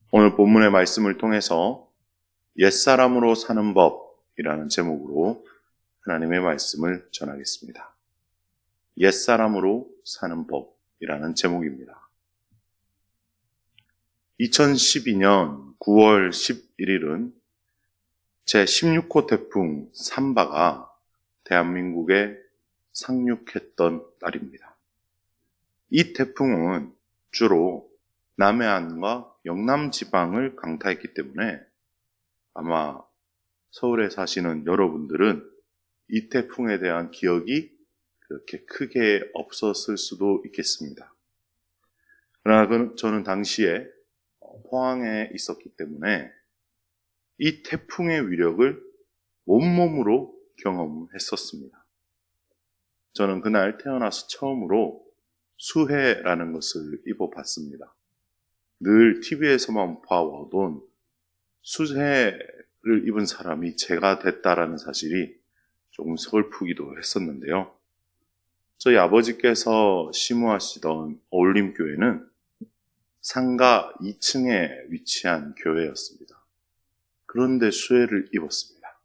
오늘 본문의 말씀을 통해서 옛사람으로 사는 법이라는 제목으로 하나님의 말씀을 전하겠습니다. 옛사람으로 사는 법이라는 제목입니다. 2012년 9월 11일은 제16호 태풍 삼바가 대한민국에 상륙했던 날입니다. 이 태풍은 주로 남해안과 영남 지방을 강타했기 때문에 아마 서울에 사시는 여러분들은 이 태풍에 대한 기억이 그렇게 크게 없었을 수도 있겠습니다. 그러나 저는 당시에 포항에 있었기 때문에 이 태풍의 위력을 온몸으로 경험했었습니다. 저는 그날 태어나서 처음으로 수해라는 것을 입어봤습니다. 늘 TV에서만 봐오던 수해를 입은 사람이 제가 됐다라는 사실이 조금 슬프기도 했었는데요. 저희 아버지께서 심우하시던 어울림교회는 상가 2층에 위치한 교회였습니다. 그런데 수해를 입었습니다.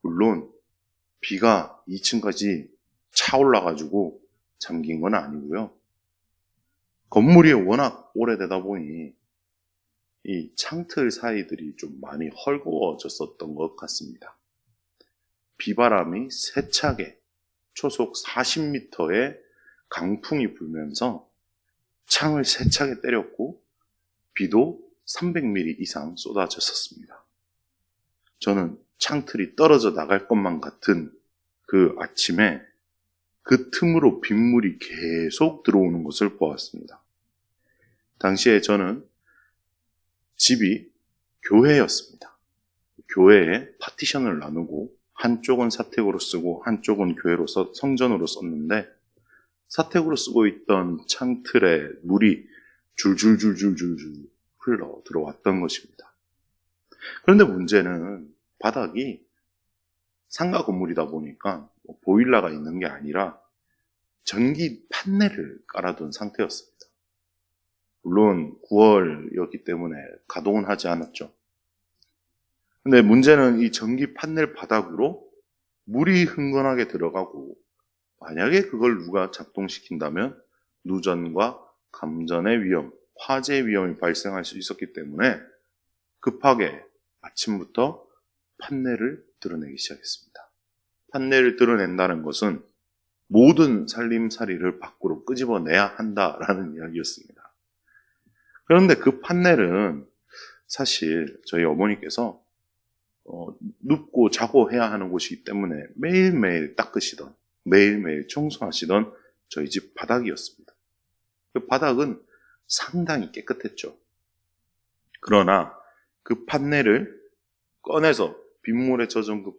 물론 비가 2층까지 차올라가지고 잠긴 건 아니고요. 건물이 워낙 오래되다 보니 이 창틀 사이들이 좀 많이 헐거워졌었던 것 같습니다. 비바람이 세차게 초속 40m의 강풍이 불면서 창을 세차게 때렸고 비도 300mm 이상 쏟아졌었습니다. 저는 창틀이 떨어져 나갈 것만 같은 그 아침에 그 틈으로 빗물이 계속 들어오는 것을 보았습니다. 당시에 저는 집이 교회였습니다. 교회에 파티션을 나누고 한쪽은 사택으로 쓰고 한쪽은 교회로 성전으로 썼는데 사택으로 쓰고 있던 창틀에 물이 줄줄줄줄줄 흘러 들어왔던 것입니다. 그런데 문제는 바닥이 상가 건물이다 보니까 보일러가 있는 게 아니라 전기 판넬을 깔아둔 상태였습니다. 물론 9월이었기 때문에 가동은 하지 않았죠. 근데 문제는 이 전기 판넬 바닥으로 물이 흥건하게 들어가고 만약에 그걸 누가 작동시킨다면 누전과 감전의 위험, 화재 위험이 발생할 수 있었기 때문에 급하게 아침부터 판넬을 드러내기 시작했습니다. 판넬을 드러낸다는 것은 모든 살림살이를 밖으로 끄집어내야 한다라는 이야기였습니다. 그런데 그 판넬은 사실 저희 어머니께서 눕고 자고 해야 하는 곳이기 때문에 매일매일 닦으시던 매일매일 청소하시던 저희 집 바닥이었습니다. 그 바닥은 상당히 깨끗했죠. 그러나 그 판넬을 꺼내서 빗물에 젖은 그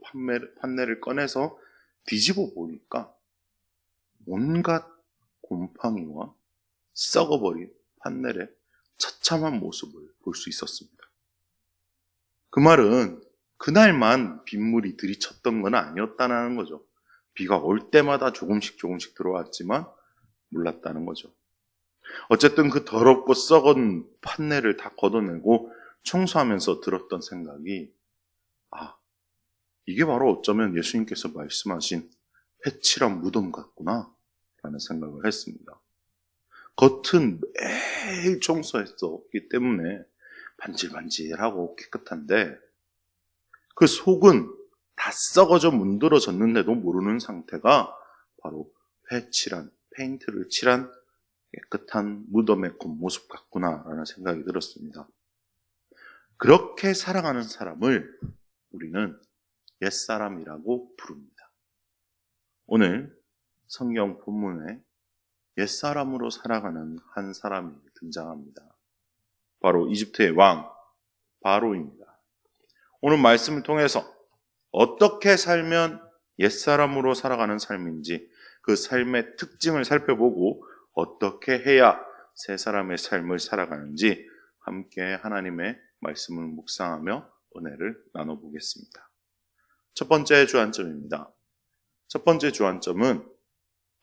판넬을 꺼내서 뒤집어 보니까 온갖 곰팡이와 썩어버린 판넬의 처참한 모습을 볼 수 있었습니다. 그 말은 그날만 빗물이 들이쳤던 건 아니었다는 거죠. 비가 올 때마다 조금씩 들어왔지만 몰랐다는 거죠. 어쨌든 그 더럽고 썩은 판넬을 다 걷어내고 청소하면서 들었던 생각이 이게 바로 어쩌면 예수님께서 말씀하신 회칠한 무덤 같구나 라는 생각을 했습니다. 겉은 매일 청소했었기 때문에 반질반질하고 깨끗한데 그 속은 다 썩어져 문드러졌는데도 모르는 상태가 바로 회칠한 페인트를 칠한 깨끗한 무덤의 겉모습 같구나 라는 생각이 들었습니다. 그렇게 살아가는 사람을 우리는 옛사람이라고 부릅니다. 오늘 성경 본문에 옛사람으로 살아가는 한 사람이 등장합니다. 바로 이집트의 왕 바로입니다. 오늘 말씀을 통해서 어떻게 살면 옛사람으로 살아가는 삶인지 그 삶의 특징을 살펴보고 어떻게 해야 새 사람의 삶을 살아가는지 함께 하나님의 말씀을 묵상하며 은혜를 나눠보겠습니다. 첫 번째 주안점입니다. 첫 번째 주안점은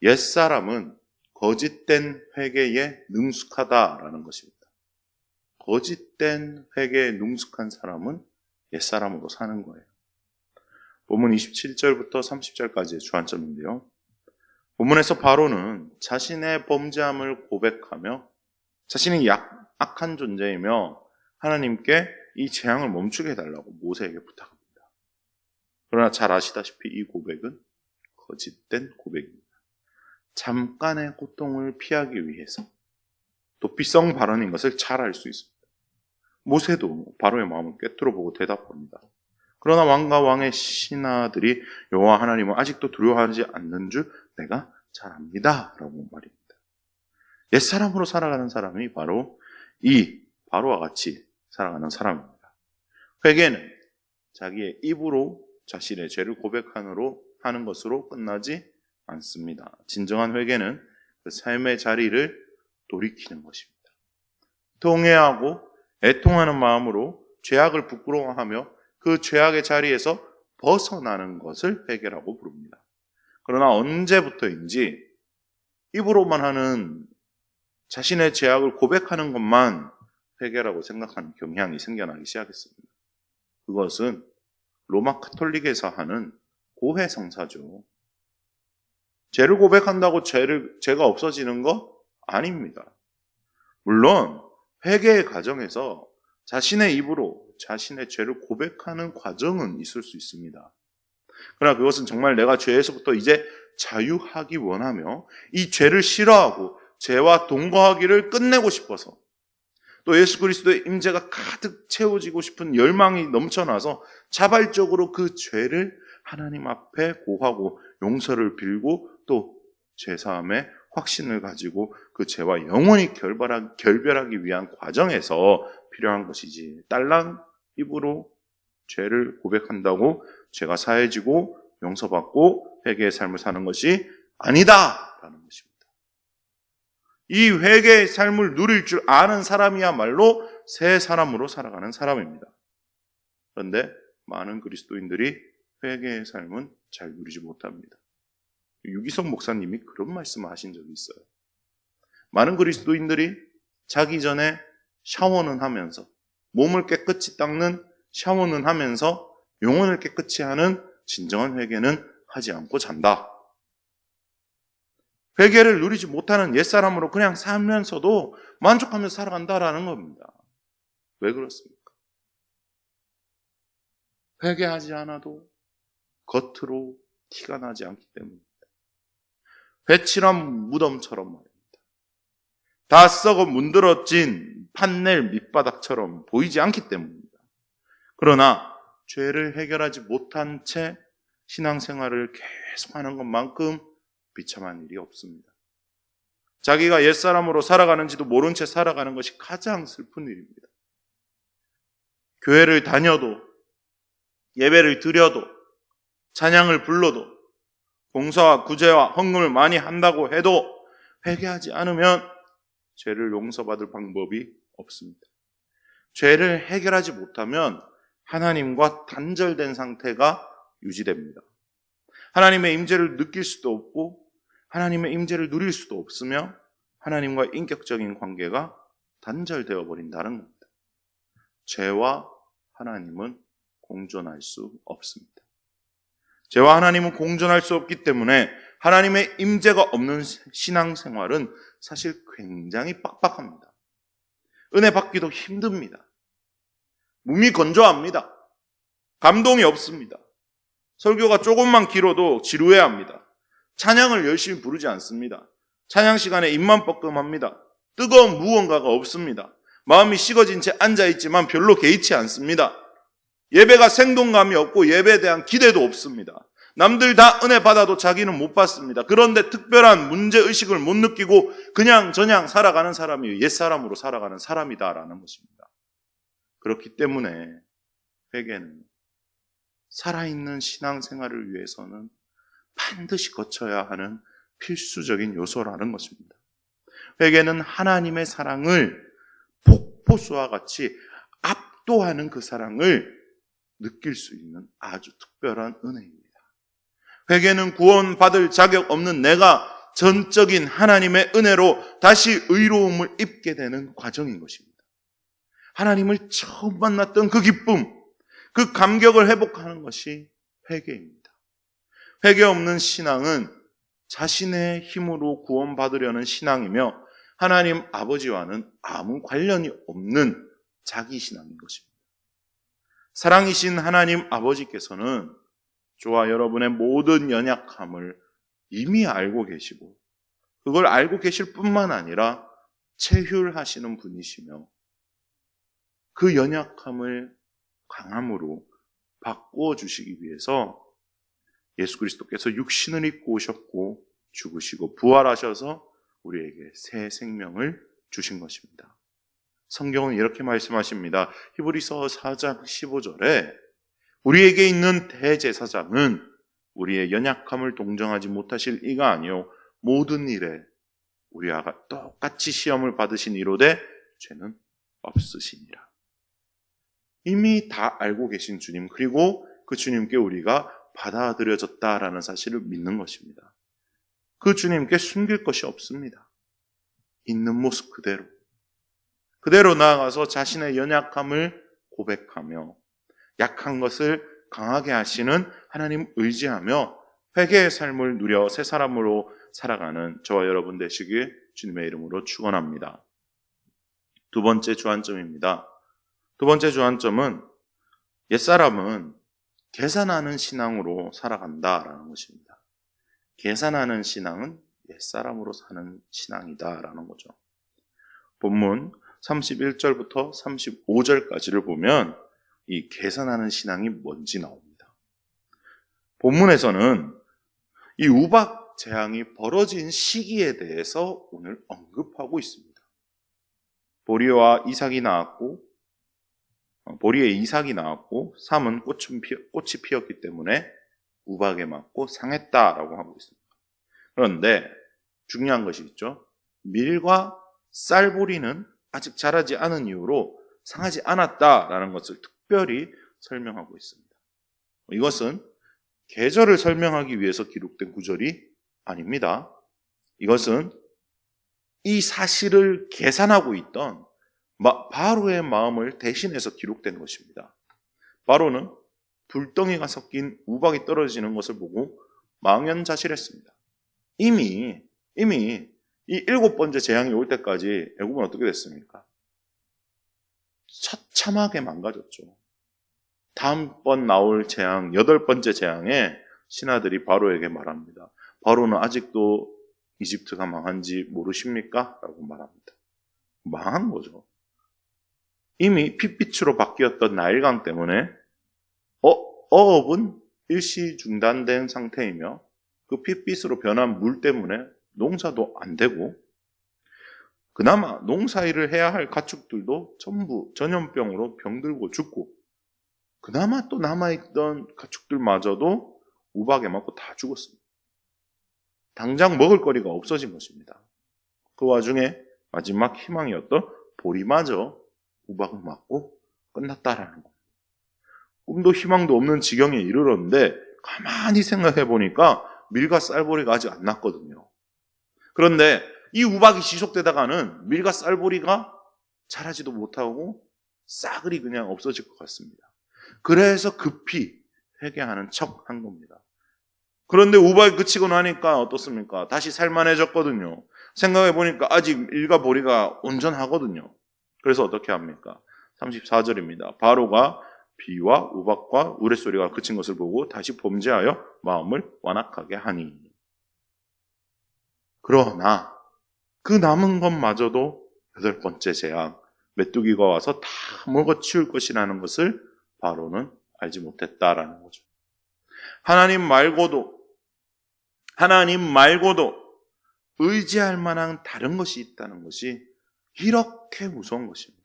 옛사람은 거짓된 회개에 능숙하다라는 것입니다. 거짓된 회개에 능숙한 사람은 옛사람으로 사는 거예요. 본문 27절부터 30절까지의 주안점인데요. 본문에서 바로는 자신의 범죄함을 고백하며 자신이 악한 존재이며 하나님께 이 재앙을 멈추게 해달라고 모세에게 부탁합니다. 그러나 잘 아시다시피 이 고백은 거짓된 고백입니다. 잠깐의 고통을 피하기 위해서 도피성 발언인 것을 잘 알 수 있습니다. 모세도 바로의 마음을 꿰뚫어보고 대답합니다. 그러나 왕과 왕의 신하들이 여호와 하나님을 아직도 두려워하지 않는 줄 내가 잘 압니다. 라고 말입니다. 옛사람으로 살아가는 사람이 바로 이 바로와 같이 살아가는 사람입니다. 회개는 자기의 입으로 자신의 죄를 고백하는 것으로 끝나지 않습니다. 진정한 회개는 그 삶의 자리를 돌이키는 것입니다. 통회하고 애통하는 마음으로 죄악을 부끄러워하며 그 죄악의 자리에서 벗어나는 것을 회개라고 부릅니다. 그러나 언제부터인지 입으로만 하는 자신의 죄악을 고백하는 것만 회개라고 생각하는 경향이 생겨나기 시작했습니다. 그것은 로마 카톨릭에서 하는 고해성사죠. 죄를 고백한다고 죄가 없어지는 거 아닙니다. 물론 회개의 과정에서 자신의 입으로 자신의 죄를 고백하는 과정은 있을 수 있습니다. 그러나 그것은 정말 내가 죄에서부터 이제 자유하기 원하며 이 죄를 싫어하고 죄와 동거하기를 끝내고 싶어서 또 예수 그리스도의 임재가 가득 채워지고 싶은 열망이 넘쳐나서 자발적으로 그 죄를 하나님 앞에 고하고 용서를 빌고 또 죄사함의 확신을 가지고 그 죄와 영원히 결별하기 위한 과정에서 필요한 것이지, 딸랑 입으로 죄를 고백한다고 죄가 사해지고 용서받고 회개의 삶을 사는 것이 아니다라는 것입니다. 이 회개의 삶을 누릴 줄 아는 사람이야말로 새 사람으로 살아가는 사람입니다. 그런데 많은 그리스도인들이 회개의 삶은 잘 누리지 못합니다. 유기성 목사님이 그런 말씀을 하신 적이 있어요. 많은 그리스도인들이 자기 전에 샤워는 하면서 몸을 깨끗이 닦는 샤워는 하면서 영혼을 깨끗이 하는 진정한 회개는 하지 않고 잔다. 회개를 누리지 못하는 옛사람으로 그냥 살면서도 만족하면서 살아간다라는 겁니다. 왜 그렇습니까? 회개하지 않아도 겉으로 티가 나지 않기 때문입니다. 회칠한 무덤처럼 말입니다. 다 썩어 문드러진 판넬 밑바닥처럼 보이지 않기 때문입니다. 그러나 죄를 해결하지 못한 채 신앙생활을 계속하는 것만큼 비참한 일이 없습니다. 자기가 옛사람으로 살아가는지도 모른 채 살아가는 것이 가장 슬픈 일입니다. 교회를 다녀도 예배를 드려도 찬양을 불러도 봉사와 구제와 헌금을 많이 한다고 해도 회개하지 않으면 죄를 용서받을 방법이 없습니다. 죄를 해결하지 못하면 하나님과 단절된 상태가 유지됩니다. 하나님의 임재를 느낄 수도 없고 하나님의 임재를 누릴 수도 없으며 하나님과 인격적인 관계가 단절되어 버린다는 겁니다. 죄와 하나님은 공존할 수 없습니다. 죄와 하나님은 공존할 수 없기 때문에 하나님의 임재가 없는 신앙생활은 사실 굉장히 빡빡합니다. 은혜 받기도 힘듭니다. 몸이 건조합니다. 감동이 없습니다. 설교가 조금만 길어도 지루해합니다. 찬양을 열심히 부르지 않습니다. 찬양 시간에 입만 뻐끔합니다. 뜨거운 무언가가 없습니다. 마음이 식어진 채 앉아있지만 별로 개의치 않습니다. 예배가 생동감이 없고 예배에 대한 기대도 없습니다. 남들 다 은혜 받아도 자기는 못 받습니다. 그런데 특별한 문제의식을 못 느끼고 그냥 저냥 살아가는 사람이 옛사람으로 살아가는 사람이다라는 것입니다. 그렇기 때문에 회개는 살아있는 신앙생활을 위해서는 반드시 거쳐야 하는 필수적인 요소라는 것입니다. 회개는 하나님의 사랑을 폭포수와 같이 압도하는 그 사랑을 느낄 수 있는 아주 특별한 은혜입니다. 회개는 구원받을 자격 없는 내가 전적인 하나님의 은혜로 다시 의로움을 입게 되는 과정인 것입니다. 하나님을 처음 만났던 그 기쁨, 그 감격을 회복하는 것이 회개입니다. 회개 없는 신앙은 자신의 힘으로 구원받으려는 신앙이며 하나님 아버지와는 아무 관련이 없는 자기 신앙인 것입니다. 사랑이신 하나님 아버지께서는 저와 여러분의 모든 연약함을 이미 알고 계시고 그걸 알고 계실 뿐만 아니라 체휼하시는 분이시며 그 연약함을 강함으로 바꾸어 주시기 위해서 예수 그리스도께서 육신을 입고 오셨고 죽으시고 부활하셔서 우리에게 새 생명을 주신 것입니다. 성경은 이렇게 말씀하십니다. 히브리서 4장 15절에 우리에게 있는 대제사장은 우리의 연약함을 동정하지 못하실 이가 아니요 모든 일에 우리와 똑같이 시험을 받으신 이로되 죄는 없으시니라. 이미 다 알고 계신 주님, 그리고 그 주님께 우리가 받아들여졌다라는 사실을 믿는 것입니다. 그 주님께 숨길 것이 없습니다. 있는 모습 그대로 나아가서 자신의 연약함을 고백하며 약한 것을 강하게 하시는 하나님 의지하며 회개의 삶을 누려 새 사람으로 살아가는 저와 여러분 되시길 주님의 이름으로 축원합니다. 두 번째 주안점입니다. 두 번째 주안점은 옛사람은 계산하는 신앙으로 살아간다라는 것입니다. 계산하는 신앙은 옛사람으로 사는 신앙이다라는 거죠. 본문 31절부터 35절까지를 보면 이 계산하는 신앙이 뭔지 나옵니다. 본문에서는 이 우박 재앙이 벌어진 시기에 대해서 오늘 언급하고 있습니다. 보리에 이삭이 나왔고 삼은 꽃이 피었기 때문에 우박에 맞고 상했다라고 하고 있습니다. 그런데 중요한 것이 있죠. 밀과 쌀보리는 아직 자라지 않은 이유로 상하지 않았다라는 것을 특별히 설명하고 있습니다. 이것은 계절을 설명하기 위해서 기록된 구절이 아닙니다. 이것은 이 사실을 계산하고 있던 바로의 마음을 대신해서 기록된 것입니다. 바로는 불덩이가 섞인 우박이 떨어지는 것을 보고 망연자실했습니다. 이미 이 7번째 재앙이 올 때까지 애굽은 어떻게 됐습니까? 처참하게 망가졌죠. 다음번 나올 재앙, 8번째 재앙에 신하들이 바로에게 말합니다. 바로는 아직도 이집트가 망한지 모르십니까? 라고 말합니다. 망한 거죠. 이미 핏빛으로 바뀌었던 나일강 때문에 어업은 일시 중단된 상태이며 그 핏빛으로 변한 물 때문에 농사도 안 되고 그나마 농사일을 해야 할 가축들도 전부 전염병으로 병들고 죽고 그나마 또 남아있던 가축들마저도 우박에 맞고 다 죽었습니다. 당장 먹을 거리가 없어진 것입니다. 그 와중에 마지막 희망이었던 보리마저 우박을 맞고 끝났다라는 겁니다. 꿈도 희망도 없는 지경에 이르렀는데 가만히 생각해 보니까 밀과 쌀보리가 아직 안 났거든요. 그런데 이 우박이 지속되다가는 밀과 쌀보리가 자라지도 못하고 싸그리 그냥 없어질 것 같습니다. 그래서 급히 회개하는 척 한 겁니다. 그런데 우박이 그치고 나니까 어떻습니까? 다시 살만해졌거든요. 생각해 보니까 아직 밀과 보리가 온전하거든요. 그래서 어떻게 합니까? 34절입니다. 바로가 비와 우박과 우레소리가 그친 것을 보고 다시 범죄하여 마음을 완악하게 하니. 그러나 그 남은 것마저도 8번째 재앙, 메뚜기가 와서 다 먹어치울 것이라는 것을 바로는 알지 못했다라는 거죠. 하나님 말고도 의지할 만한 다른 것이 있다는 것이 이렇게 무서운 것입니다.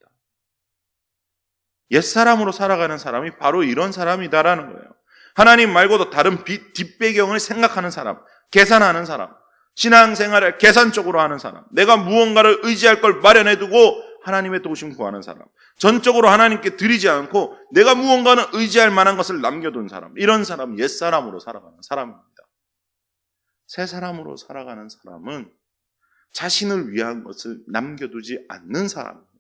옛사람으로 살아가는 사람이 바로 이런 사람이다라는 거예요. 하나님 말고도 다른 뒷배경을 생각하는 사람, 계산하는 사람, 신앙생활을 계산적으로 하는 사람, 내가 무언가를 의지할 걸 마련해두고 하나님의 도우심 구하는 사람, 전적으로 하나님께 드리지 않고 내가 무언가는 의지할 만한 것을 남겨둔 사람, 이런 사람 옛사람으로 살아가는 사람입니다. 새 사람으로 살아가는 사람은 자신을 위한 것을 남겨두지 않는 사람입니다.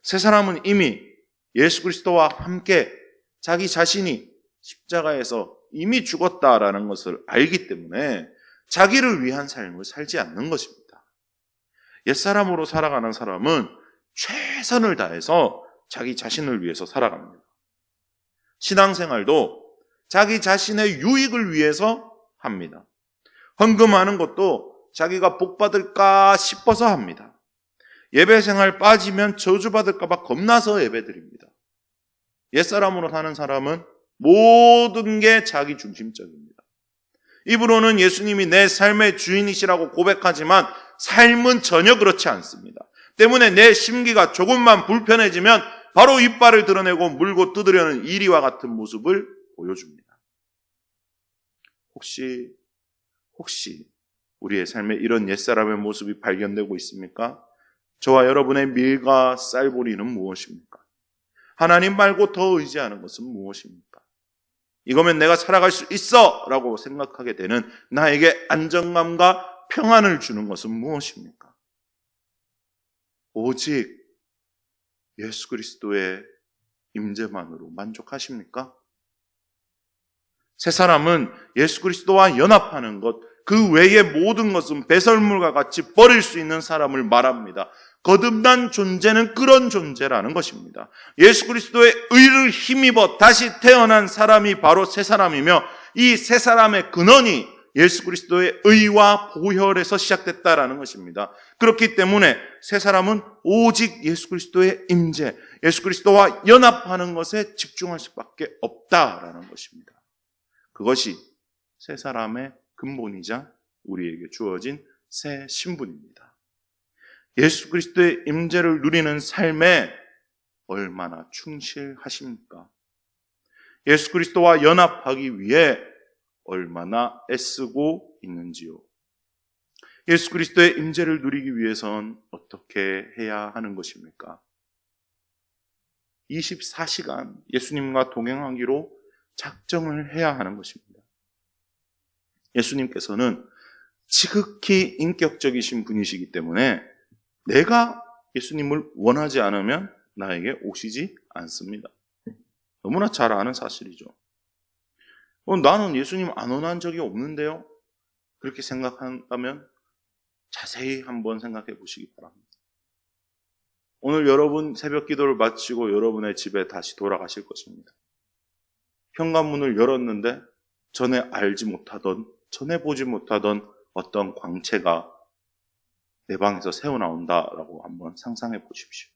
새 사람은 이미 예수 그리스도와 함께 자기 자신이 십자가에서 이미 죽었다라는 것을 알기 때문에 자기를 위한 삶을 살지 않는 것입니다. 옛사람으로 살아가는 사람은 최선을 다해서 자기 자신을 위해서 살아갑니다. 신앙생활도 자기 자신의 유익을 위해서 합니다. 헌금하는 것도 자기가 복 받을까 싶어서 합니다. 예배생활 빠지면 저주받을까 봐 겁나서 예배드립니다. 옛사람으로 사는 사람은 모든 게 자기 중심적입니다. 입으로는 예수님이 내 삶의 주인이시라고 고백하지만 삶은 전혀 그렇지 않습니다. 때문에 내 심기가 조금만 불편해지면 바로 이빨을 드러내고 물고 뜯으려는 이리와 같은 모습을 보여줍니다. 혹시 우리의 삶에 이런 옛사람의 모습이 발견되고 있습니까? 저와 여러분의 밀과 쌀보리는 무엇입니까? 하나님 말고 더 의지하는 것은 무엇입니까? 이거면 내가 살아갈 수 있어! 라고 생각하게 되는 나에게 안정감과 평안을 주는 것은 무엇입니까? 오직 예수 그리스도의 임재만으로 만족하십니까? 새 사람은 예수 그리스도와 연합하는 것, 그 외의 모든 것은 배설물과 같이 버릴 수 있는 사람을 말합니다. 거듭난 존재는 그런 존재라는 것입니다. 예수 그리스도의 의를 힘입어 다시 태어난 사람이 바로 새 사람이며 이 새 사람의 근원이 예수 그리스도의 의와 보혈에서 시작됐다라는 것입니다. 그렇기 때문에 새 사람은 오직 예수 그리스도의 임재, 예수 그리스도와 연합하는 것에 집중할 수밖에 없다라는 것입니다. 그것이 새 사람의 근본이자 우리에게 주어진 새 신분입니다. 예수 그리스도의 임재를 누리는 삶에 얼마나 충실하십니까? 예수 그리스도와 연합하기 위해 얼마나 애쓰고 있는지요? 예수 그리스도의 임재를 누리기 위해선 어떻게 해야 하는 것입니까? 24시간 예수님과 동행하기로 작정을 해야 하는 것입니다. 예수님께서는 지극히 인격적이신 분이시기 때문에 내가 예수님을 원하지 않으면 나에게 오시지 않습니다. 너무나 잘 아는 사실이죠. 나는 예수님 안 원한 적이 없는데요? 그렇게 생각한다면 자세히 한번 생각해 보시기 바랍니다. 오늘 여러분 새벽 기도를 마치고 여러분의 집에 다시 돌아가실 것입니다. 현관문을 열었는데 전에 알지 못하던, 전에 보지 못하던 어떤 광채가 내 방에서 새어나온다라고 한번 상상해 보십시오.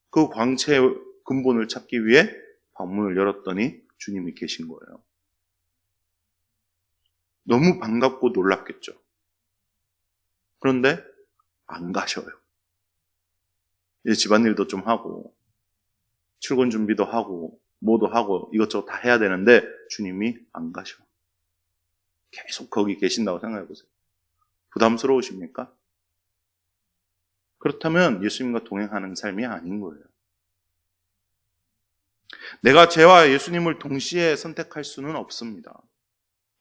그 광채의 근본을 찾기 위해 방문을 열었더니 주님이 계신 거예요. 너무 반갑고 놀랍겠죠. 그런데 안 가셔요. 이제 집안일도 좀 하고 출근 준비도 하고 뭐도 하고 이것저것 다 해야 되는데 주님이 안 가셔. 계속 거기 계신다고 생각해 보세요. 부담스러우십니까? 그렇다면 예수님과 동행하는 삶이 아닌 거예요. 내가 죄와 예수님을 동시에 선택할 수는 없습니다.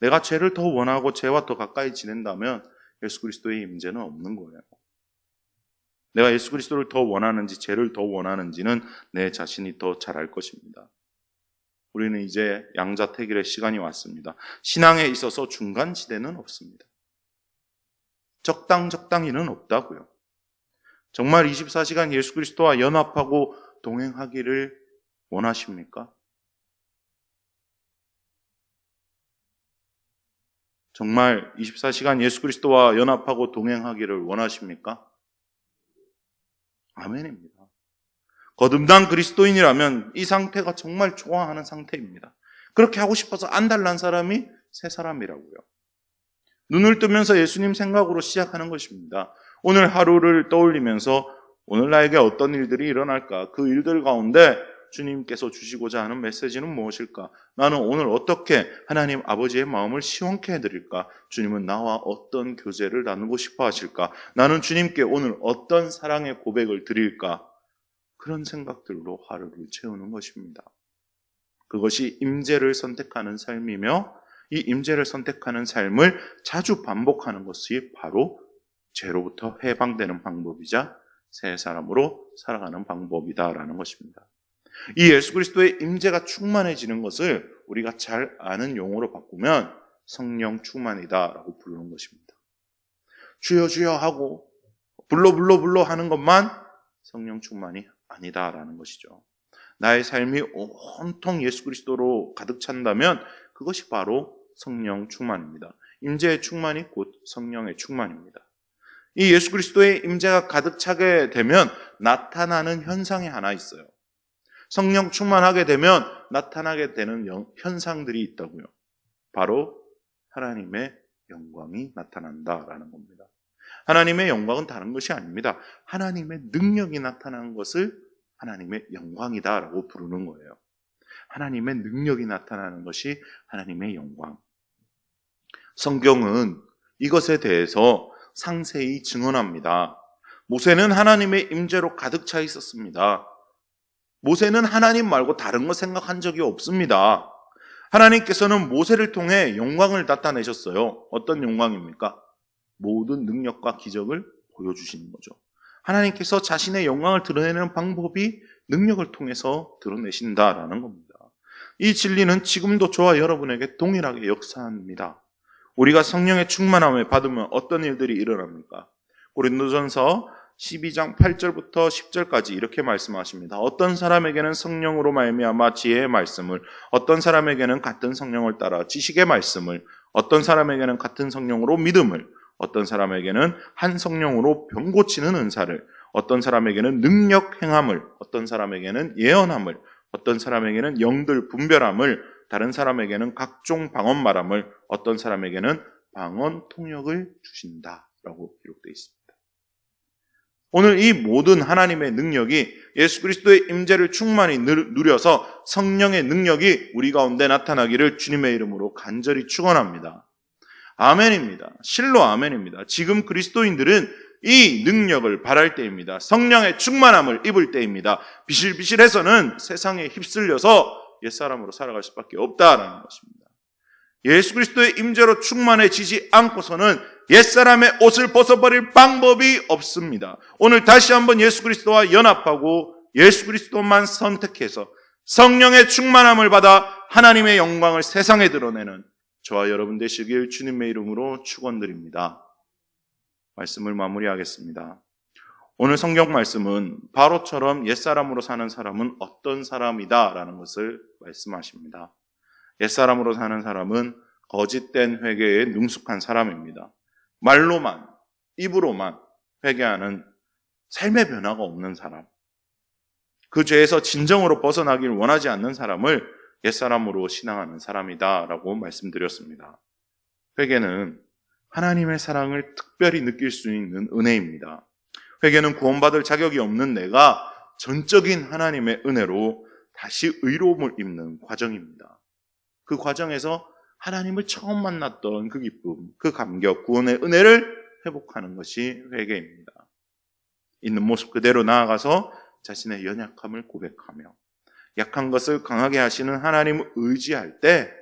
내가 죄를 더 원하고 죄와 더 가까이 지낸다면 예수 그리스도의 임재는 없는 거예요. 내가 예수 그리스도를 더 원하는지 죄를 더 원하는지는 내 자신이 더 잘 알 것입니다. 우리는 이제 양자택일의 시간이 왔습니다. 신앙에 있어서 중간지대는 없습니다. 적당히는 없다고요. 정말 24시간 예수 그리스도와 연합하고 동행하기를 원하십니까? 정말 24시간 예수 그리스도와 연합하고 동행하기를 원하십니까? 아멘입니다. 거듭난 그리스도인이라면 이 상태가 정말 좋아하는 상태입니다. 그렇게 하고 싶어서 안달난 사람이 새 사람이라고요. 눈을 뜨면서 예수님 생각으로 시작하는 것입니다. 오늘 하루를 떠올리면서 오늘 나에게 어떤 일들이 일어날까? 그 일들 가운데 주님께서 주시고자 하는 메시지는 무엇일까? 나는 오늘 어떻게 하나님 아버지의 마음을 시원케 해드릴까? 주님은 나와 어떤 교제를 나누고 싶어 하실까? 나는 주님께 오늘 어떤 사랑의 고백을 드릴까? 그런 생각들로 하루를 채우는 것입니다. 그것이 임재를 선택하는 삶이며 이 임재를 선택하는 삶을 자주 반복하는 것이 바로 죄로부터 해방되는 방법이자 새 사람으로 살아가는 방법이다라는 것입니다. 이 예수 그리스도의 임재가 충만해지는 것을 우리가 잘 아는 용어로 바꾸면 성령 충만이다라고 부르는 것입니다. 주여 주여 하고 불러 하는 것만 성령 충만이 아니다라는 것이죠. 나의 삶이 온통 예수 그리스도로 가득 찬다면 그것이 바로 성령 충만입니다. 임재의 충만이 곧 성령의 충만입니다. 이 예수 그리스도의 임재가 가득 차게 되면 나타나는 현상이 하나 있어요. 성령 충만하게 되면 나타나게 되는 현상들이 있다고요. 바로 하나님의 영광이 나타난다라는 겁니다. 하나님의 영광은 다른 것이 아닙니다. 하나님의 능력이 나타나는 것을 하나님의 영광이다라고 부르는 거예요. 하나님의 능력이 나타나는 것이 하나님의 영광. 성경은 이것에 대해서 상세히 증언합니다. 모세는 하나님의 임재로 가득 차 있었습니다. 모세는 하나님 말고 다른 거 생각한 적이 없습니다. 하나님께서는 모세를 통해 영광을 나타내셨어요. 어떤 영광입니까? 모든 능력과 기적을 보여주시는 거죠. 하나님께서 자신의 영광을 드러내는 방법이 능력을 통해서 드러내신다라는 겁니다. 이 진리는 지금도 저와 여러분에게 동일하게 역사합니다. 우리가 성령의 충만함을 받으면 어떤 일들이 일어납니까? 고린도전서 12장 8절부터 10절까지 이렇게 말씀하십니다. 어떤 사람에게는 성령으로 말미암아 지혜의 말씀을, 어떤 사람에게는 같은 성령을 따라 지식의 말씀을, 어떤 사람에게는 같은 성령으로 믿음을, 어떤 사람에게는 한 성령으로 병 고치는 은사를, 어떤 사람에게는 능력 행함을, 어떤 사람에게는 예언함을, 어떤 사람에게는 영들 분별함을, 다른 사람에게는 각종 방언 말함을, 어떤 사람에게는 방언 통역을 주신다라고 기록되어 있습니다. 오늘 이 모든 하나님의 능력이 예수 그리스도의 임재를 충만히 누려서 성령의 능력이 우리 가운데 나타나기를 주님의 이름으로 간절히 축원합니다. 아멘입니다. 실로 아멘입니다. 지금 그리스도인들은 이 능력을 바랄 때입니다. 성령의 충만함을 입을 때입니다. 비실비실해서는 세상에 휩쓸려서 옛사람으로 살아갈 수밖에 없다라는 것입니다. 예수 그리스도의 임재로 충만해지지 않고서는 옛사람의 옷을 벗어버릴 방법이 없습니다. 오늘 다시 한번 예수 그리스도와 연합하고 예수 그리스도만 선택해서 성령의 충만함을 받아 하나님의 영광을 세상에 드러내는 저와 여러분 되시길 주님의 이름으로 축원드립니다. 말씀을 마무리하겠습니다. 오늘 성경 말씀은 바로처럼 옛사람으로 사는 사람은 어떤 사람이다 라는 것을 말씀하십니다. 옛사람으로 사는 사람은 거짓된 회개에 능숙한 사람입니다. 말로만, 입으로만 회개하는 삶의 변화가 없는 사람, 그 죄에서 진정으로 벗어나길 원하지 않는 사람을 옛사람으로 신앙하는 사람이다 라고 말씀드렸습니다. 회개는 하나님의 사랑을 특별히 느낄 수 있는 은혜입니다. 회개는 구원받을 자격이 없는 내가 전적인 하나님의 은혜로 다시 의로움을 입는 과정입니다. 그 과정에서 하나님을 처음 만났던 그 기쁨, 그 감격, 구원의 은혜를 회복하는 것이 회개입니다. 있는 모습 그대로 나아가서 자신의 연약함을 고백하며 약한 것을 강하게 하시는 하나님을 의지할 때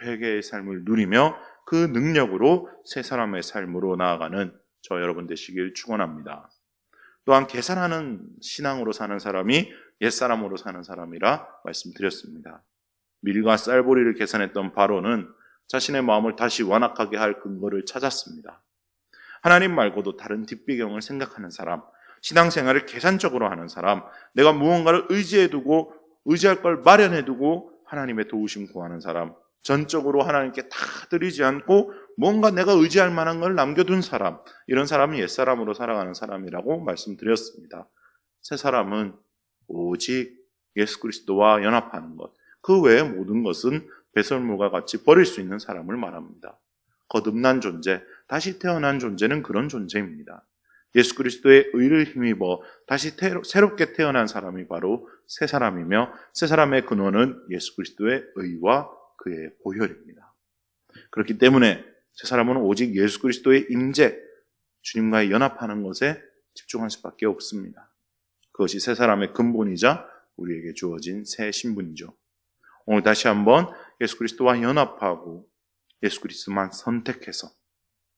회개의 삶을 누리며 그 능력으로 새 사람의 삶으로 나아가는 저 여러분 되시길 축원합니다. 또한 계산하는 신앙으로 사는 사람이 옛사람으로 사는 사람이라 말씀드렸습니다. 밀과 쌀보리를 계산했던 바로는 자신의 마음을 다시 완악하게 할 근거를 찾았습니다. 하나님 말고도 다른 뒷배경을 생각하는 사람, 신앙생활을 계산적으로 하는 사람, 내가 무언가를 의지해두고 의지할 걸 마련해두고 하나님의 도우심 구하는 사람, 전적으로 하나님께 다 드리지 않고 뭔가 내가 의지할 만한 걸 남겨둔 사람, 이런 사람이 옛사람으로 살아가는 사람이라고 말씀드렸습니다. 새 사람은 오직 예수 그리스도와 연합하는 것, 그 외의 모든 것은 배설물과 같이 버릴 수 있는 사람을 말합니다. 거듭난 존재, 다시 태어난 존재는 그런 존재입니다. 예수 그리스도의 의를 힘입어 다시 새롭게 태어난 사람이 바로 새 사람이며 새 사람의 근원은 예수 그리스도의 의와 그의 보혈입니다. 그렇기 때문에 새 사람은 오직 예수 그리스도의 임재, 주님과의 연합하는 것에 집중할 수밖에 없습니다. 그것이 새 사람의 근본이자 우리에게 주어진 새 신분이죠. 오늘 다시 한번 예수 그리스도와 연합하고 예수 그리스도만 선택해서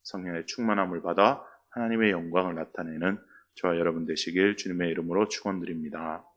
성령의 충만함을 받아 하나님의 영광을 나타내는 저와 여러분 되시길 주님의 이름으로 축원드립니다.